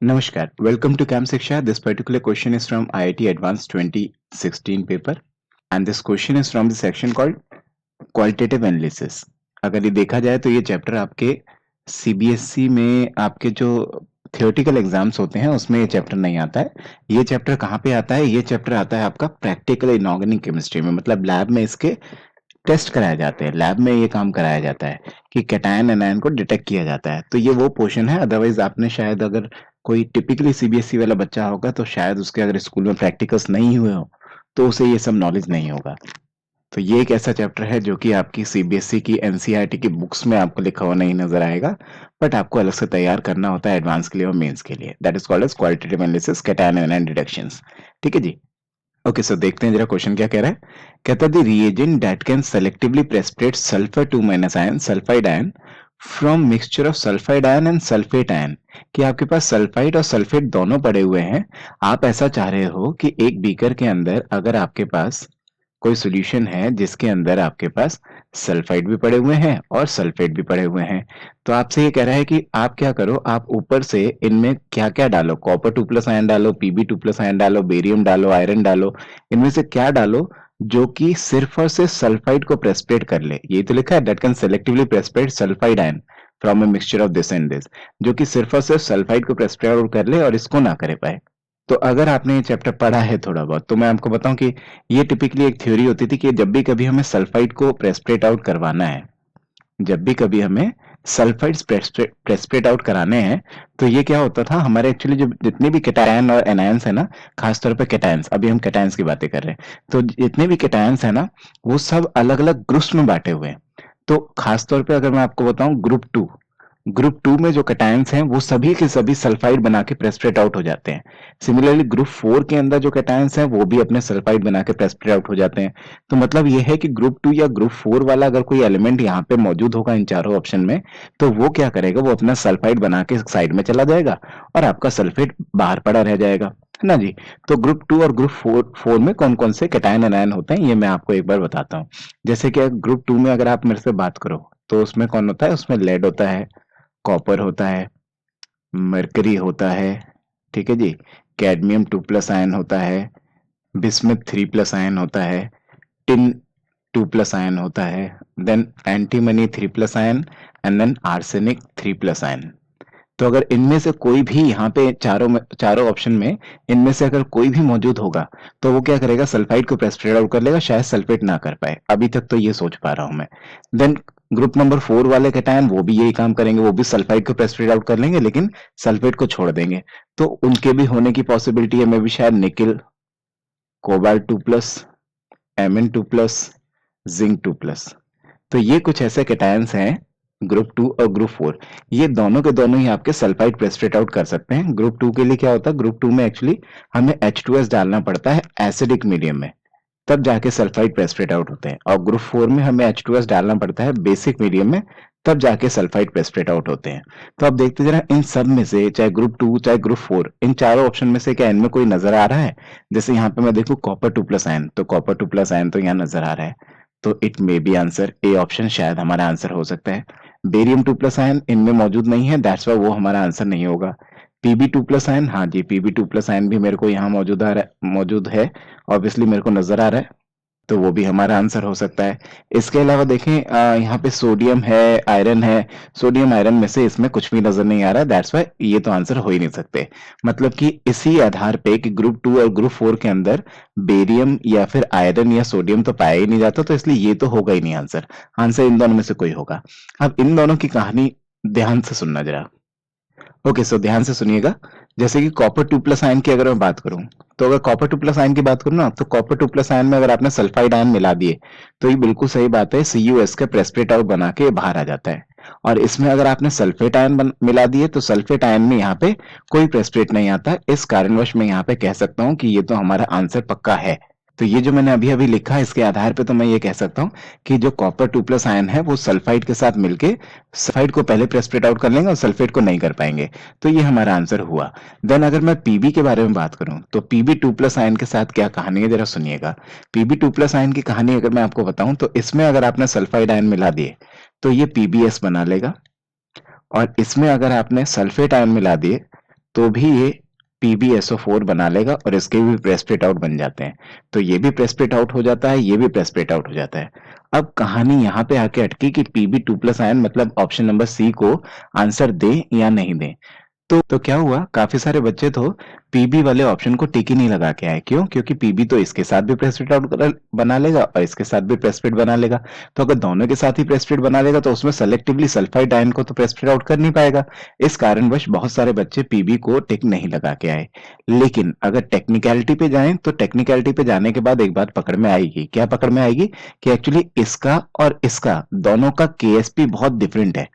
Namaskar. Welcome to Camp Shiksha. This particular question is from IIT Advanced 2016 paper and this question is from the section called Qualitative Analysis. अगर ये देखा जाए तो ये chapter आपके CBSE में आपके जो थियोरेटिकल एग्जाम्स होते हैं उसमें ये चैप्टर नहीं आता है। ये चैप्टर कहाँ पे आता है? ये चैप्टर आता है आपका प्रैक्टिकल इनऑर्गेनिक केमिस्ट्री में, मतलब लैब में इसके टेस्ट कराए जाते हैं, लैब में ये काम कराया जाता है कि कैटायन एनायन को डिटेक्ट किया जाता है। तो ये वो पोर्शन है। अदरवाइज आपने शायद अगर कोई टिपिकली सीबीएसई वाला बच्चा होगा तो शायद उसके अगर स्कूल में प्रैक्टिकल्स नहीं हुए हो तो उसे ये सब नॉलेज नहीं होगा। तो ये एक ऐसा चैप्टर है जो कि आपकी सीबीएसई की एनसीईआरटी की बुक्स में आपको लिखा हुआ नहीं नजर आएगा, बट आपको अलग से तैयार करना होता है एडवांस के लिए और मेंस के लिए। That is called as qualitative analysis cation anion detections. ठीक है जी। ओके सो देखते हैं जरा क्वेश्चन क्या कह रहा है। कहता है the reagent that can selectively precipitate sulphur 2 minus ion sulphide ion from mixture of sulphide ion and sulphate ion. कि आपके पास सल्फाइड और सल्फेट दोनों पड़े हुए हैं। आप ऐसा चाह रहे हो कि एक बीकर के अंदर अगर आपके पास कोई सॉल्यूशन है जिसके अंदर आपके पास सल्फाइड भी पड़े हुए हैं और सल्फेट भी पड़े हुए हैं, तो आपसे ये कह रहा है कि आप क्या करो, आप ऊपर से इनमें क्या क्या डालो, कॉपर 2 प्लस आयन डालो, पीबी 2 प्लस आयन डालो, बेरियम डालो, आयरन डालो। इनमें से क्या डालो जो कि सिर्फ और सिर्फ सल्फाइड को प्रेसिपिटेट कर ले। ये तो लिखा है that can selectively precipitate sulphide ion from a mixture of this and this, जो कि सिर्फ और सिर्फ सल्फाइड को प्रेसिपिटेट कर ले और इसको ना करे पाए। तो अगर आपने ये चैप्टर पढ़ा है थोड़ा बहुत तो मैं आपको बताऊं कि ये टिपिकली एक थ्योरी होती थी कि जब भी कभी हमें सल्फाइड को प्रेसिपिटेट आउट करवाना है, जब भी कभी हमें सल्फाइड्स प्रेसिपिटेट आउट कराने हैं, तो ये क्या होता था, हमारे एक्चुअली जो जितने भी कैटायन और एनायंस है ना, खासतौर पे कैटायंस, अभी हम कैटायंस की बातें कर रहे हैं, तो जितने भी कैटायंस है ना वो सब अलग अलग ग्रुप्स में बांटे हुए हैं। तो खासतौर पे अगर मैं आपको बताऊं ग्रुप टू में जो कैटायंस हैं वो सभी के सभी सल्फाइड बना के प्रेसिपिटेट आउट हो जाते हैं। सिमिलरली ग्रुप 4 के अंदर जो कैटायंस हैं वो भी अपने सल्फाइड बना के प्रेसिपिटेट आउट हो जाते हैं। तो मतलब ये है कि ग्रुप 2 या ग्रुप 4 वाला अगर कोई एलिमेंट यहाँ पे मौजूद होगा इन चारों ऑप्शन में, तो वो क्या करेगा, वो अपना सल्फाइड बना के साइड में चला जाएगा और आपका सल्फेट बाहर पड़ा रह जाएगा, है ना जी। तो ग्रुप 2 और ग्रुप 4 में कौन कौन से कैटायन एनायन होते हैं ये मैं आपको एक बार बताता हूँ। जैसे कि ग्रुप 2 में अगर आप मेरे से बात करो तो उसमें कौन होता है, उसमें लेड होता है, कॉपर होता है, मरकरी होता है, ठीक है जी, कैडमियम 2 प्लस आयन होता है, बिस्मथ 3 प्लस आयन होता है, टिन 2 प्लस आयन होता है, then antimony 3 plus ion and then arsenic 3 plus ion. तो अगर इनमें से कोई भी यहाँ पे चारों ऑप्शन में इनमें से अगर कोई भी मौजूद होगा तो वो क्या करेगा, सल्फाइड को प्रेसिपिटेट आउट कर लेगा, शायद सल्फेट ना कर पाए। अभी तक तो ये सोच पा रहा हूं मैं। देन ग्रुप नंबर 4 वाले कैटायन वो भी यही काम करेंगे, वो भी सल्फाइड को प्रेसिपिटेट आउट कर लेंगे लेकिन सल्फेट को छोड़ देंगे। तो उनके भी होने की पॉसिबिलिटी है, मे भी शायद nickel, cobalt 2 plus, Mn 2 plus, zinc 2 plus. तो ये कुछ ऐसे कैटायंस हैं ग्रुप 2 और ग्रुप 4, ये दोनों के दोनों ही आपके सल्फाइड प्रेसिपिटेट आउट कर सकते हैं। ग्रुप 2 के लिए क्या होता है, ग्रुप 2 में एक्चुअली हमें H2S डालना पड़ता है एसिडिक मीडियम में, तब जाके सल्फाइड प्रेसिपिटेट आउट होते हैं, और ग्रुप 4 में हमें H2S डालना पड़ता है बेसिक मीडियम में, तब जाके सल्फाइड प्रेसिपिटेट आउट होते हैं। तो अब देखते जरा इन सब में से, चाहे ग्रुप 2 चाहे ग्रुप 4, इन चारों ऑप्शन में से क्या इनमें कोई नजर आ रहा है। जैसे यहाँ पे मैं देखूं कॉपर 2 प्लस आयन, तो कॉपर 2 प्लस आयन तो यहाँ नजर आ रहा है, तो it may be answer A option शायद हमारा आंसर हो सकता है। बेरियम 2 प्लस आयन इनमें मौजूद नहीं है, दैट्स वाई वो हमारा आंसर नहीं होगा। पीबी 2 प्लस आयन, हाँ जी पीबी 2 प्लस आयन भी मेरे को यहाँ मौजूद है, ऑब्वियसली मेरे को नजर आ रहा है, तो वो भी हमारा आंसर हो सकता है। इसके अलावा देखें यहाँ पे सोडियम है, आयरन है, सोडियम आयरन में से इसमें कुछ भी नजर नहीं आ रहा है, दैट्स वाई ये तो आंसर हो ही नहीं सकते। मतलब कि इसी आधार पे कि ग्रुप 2 और ग्रुप 4 के अंदर बेरियम या फिर आयरन या सोडियम तो पाया ही नहीं जाता, तो इसलिए ये तो होगा ही नहीं आंसर। आंसर इन दोनों में से कोई होगा। अब इन दोनों की कहानी ध्यान से सुनना जरा। ओके सो ध्यान से सुनिएगा। जैसे कि कॉपर 2 प्लस आयन की अगर मैं बात करूं, तो अगर कॉपर 2 प्लस आयन की बात करूं ना, तो कॉपर 2 प्लस आयन में अगर आपने सल्फाइड आयन मिला दिए तो ये बिल्कुल सही बात है, CuS का प्रेसिपिटेट आउट बना के बाहर आ जाता है। और इसमें अगर आपने सल्फेट आयन मिला दिए तो सल्फेट आयन में यहाँ पे कोई प्रेसिपिटेट नहीं आता। इस कारणवश मैं यहाँ पे कह सकता हूँ कि ये तो हमारा आंसर पक्का है। तो ये जो मैंने अभी अभी लिखा है इसके आधार पे तो मैं ये कह सकता हूँ कि जो कॉपर 2 प्लस आयन है वो सल्फाइड के साथ मिलके सल्फाइड को पहले प्रेसिपिटेट आउट कर लेंगे और सल्फेट को नहीं कर पाएंगे। तो ये हमारा आंसर हुआ। देन अगर मैं पीबी के बारे में बात करूं तो पीबी 2 प्लस आयन के साथ क्या कहानी है जरा सुनिएगा। पीबी 2 प्लस आयन की कहानी अगर मैं आपको बताऊं तो इसमें अगर आपने सल्फाइड आयन मिला दिए तो ये पीबीएस बना लेगा, और इसमें अगर आपने सल्फेट आयन मिला दिए तो भी ये PbSO4 बना लेगा और इसके भी प्रेसिपिटेट आउट बन जाते हैं। तो ये भी प्रेसिपिटेट आउट हो जाता है, ये भी प्रेसिपिटेट आउट हो जाता है। अब कहानी यहाँ पे आके अटकी कि Pb2+ आयन मतलब ऑप्शन नंबर सी को आंसर दे या नहीं दे। तो क्या हुआ, काफी सारे बच्चे तो पीबी वाले ऑप्शन को टिक ही नहीं लगा के आए। क्यों? क्योंकि पीबी तो इसके साथ भी प्रेसिपिटेट आउट बना लेगा और इसके साथ भी प्रेसिपिटेट बना लेगा। तो अगर दोनों के साथ ही प्रेसिपिटेट बना लेगा तो उसमें सेलेक्टिवली सल्फाइड आयन को तो प्रेसिपिटेट आउट कर नहीं पाएगा। इस कारणवश बहुत सारे बच्चे पीबी को टिक नहीं लगा के आए। लेकिन अगर टेक्निकलिटी पे जाएं तो टेक्निकलिटी पे जाने के बाद एक बात पकड़ में आएगी। क्या पकड़ में आएगी? कि एक्चुअली इसका और इसका दोनों का केएसपी बहुत डिफरेंट है।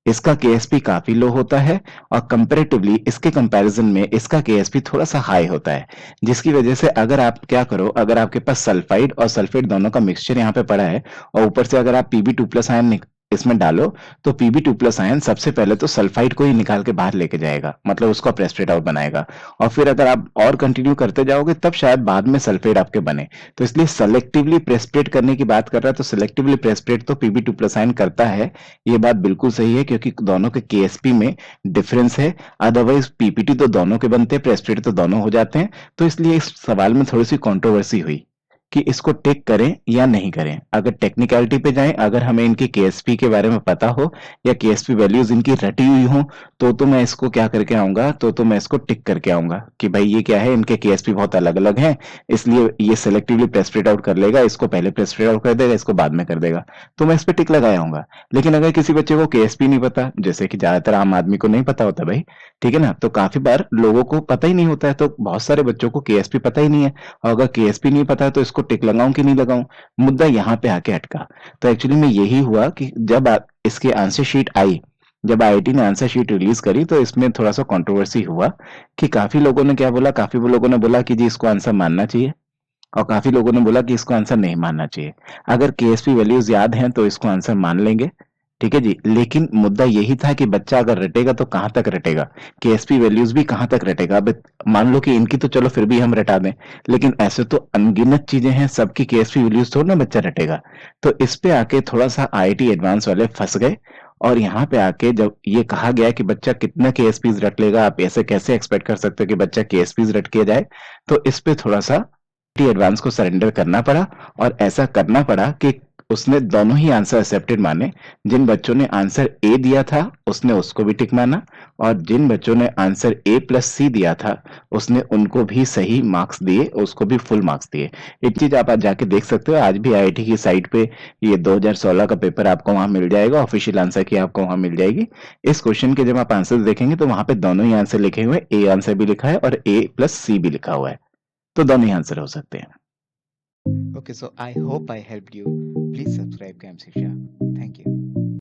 इसका केएसपी काफी लो होता है और कंपैरेटिवली इसके कंपैरिजन में इसका केएसपी थोड़ा सा हाई होता है। जिसकी वजह से अगर आप क्या करो, अगर आपके पास सल्फाइड और सल्फेट दोनों का मिक्सचर यहाँ पे पड़ा है और ऊपर से अगर आप Pb2+ आयन इसमें डालो, तो Pb2+ आयन सबसे पहले तो सल्फाइड को ही निकाल के बाहर लेके जाएगा, मतलब उसका प्रेसिपिटेट आउट बनाएगा। और फिर अगर आप और कंटिन्यू करते जाओगे तब शायद बाद में सल्फेट आपके बने। तो इसलिए सेलेक्टिवली प्रेसिपिटेट करने की बात कर रहा है, तो सेलेक्टिवली प्रेसिपिटेट तो Pb2+ आयन करता है। ये बात बिल्कुल सही है क्योंकि दोनों के केएसपी में डिफरेंस है। अदरवाइज पीपीटी तो दोनों के बनते हैं, प्रेसिपिटेट तो दोनों हो जाते हैं। तो इसलिए इस सवाल में थोड़ी सी कंट्रोवर्सी हुई कि इसको टिक करें या नहीं करें। अगर टेक्निकलिटी पे जाएं, अगर हमें इनकी केएसपी के बारे में पता हो या केएसपी वैल्यूज इनकी रटी हुई हो, तो मैं इसको क्या करके आऊंगा, तो मैं इसको टिक करके आऊंगा कि भाई ये क्या है, इनके केएसपी बहुत अलग अलग हैं, इसलिए ये सेलेक्टिवली प्रेसिपिटेट आउट कर लेगा, इसको पहले प्रेसिपिटेट आउट कर देगा, इसको बाद में कर देगा। तो मैं इस पे टिक लगाया आऊंगा। लेकिन अगर किसी बच्चे को केएसपी नहीं पता, जैसे कि ज्यादातर आम आदमी को नहीं पता होता भाई, ठीक है ना, तो काफी बार लोगों को पता ही नहीं होता है, तो बहुत सारे बच्चों को केएसपी पता ही नहीं है। और अगर केएसपी नहीं पता है तो इसको टिक लगाऊं कि नहीं लगाऊं, मुद्दा यहाँ पे आके अटका। तो एक्चुअली में यही हुआ कि जब इसके आंसर शीट आई, जब आईआईटी ने आंसर शीट रिलीज करी, तो इसमें थोड़ा सा कंट्रोवर्सी हुआ कि काफी लोगों ने क्या बोला, काफी लोगों ने बोला कि जी इसको आंसर मानना चाहिए और काफी लोगों ने बोला कि इसको आंसर नहीं मानना चाहिए। अगर केएसपी वैल्यूज याद हैं तो इसको आंसर मान लेंगे, ठीक है जी। लेकिन मुद्दा यही था कि बच्चा अगर रटेगा तो कहां तक रटेगा, केएसपी वैल्यूज भी कहां तक रटेगा। अब मान लो कि इनकी तो चलो फिर भी हम रटा दें, लेकिन ऐसे तो अनगिनत चीजें हैं, सबकी केएसपी वैल्यूज थोड़ा ना बच्चा रटेगा। तो इस पे आके थोड़ा सा आईआईटी एडवांस वाले फंस गए। और यहाँ पे आके जब ये कहा गया कि बच्चा कितना केएसपीज रट लेगा, आप ऐसे कैसे एक्सपेक्ट कर सकते हो कि बच्चा केएसपीज रट के जाए, तो इस पे थोड़ा सा एडवांस को सरेंडर करना पड़ा। और ऐसा करना पड़ा कि उसने दोनों ही आंसर एक्सेप्टेड माने। जिन बच्चों ने आंसर ए दिया था उसने उसको भी टिक माना, और जिन बच्चों ने आंसर A+C दिया था उसने उनको भी सही मार्क्स दिए, उसको भी फुल मार्क्स दिए। एक चीज आप आज जाके देख सकते हो, आज भी आईआईटी की साइट पे ये 2016 का पेपर आपको वहां मिल जाएगा, ऑफिशियल आंसर की आपको वहां मिल जाएगी। इस क्वेश्चन के जब आप आंसर देखेंगे तो वहां पे दोनों ही आंसर लिखे हुए, ए आंसर भी लिखा है और A+C भी लिखा हुआ है, तो दोनों ही आंसर हो सकते हैं। Okay, so I hope I helped you. Please subscribe Camp Shiksha.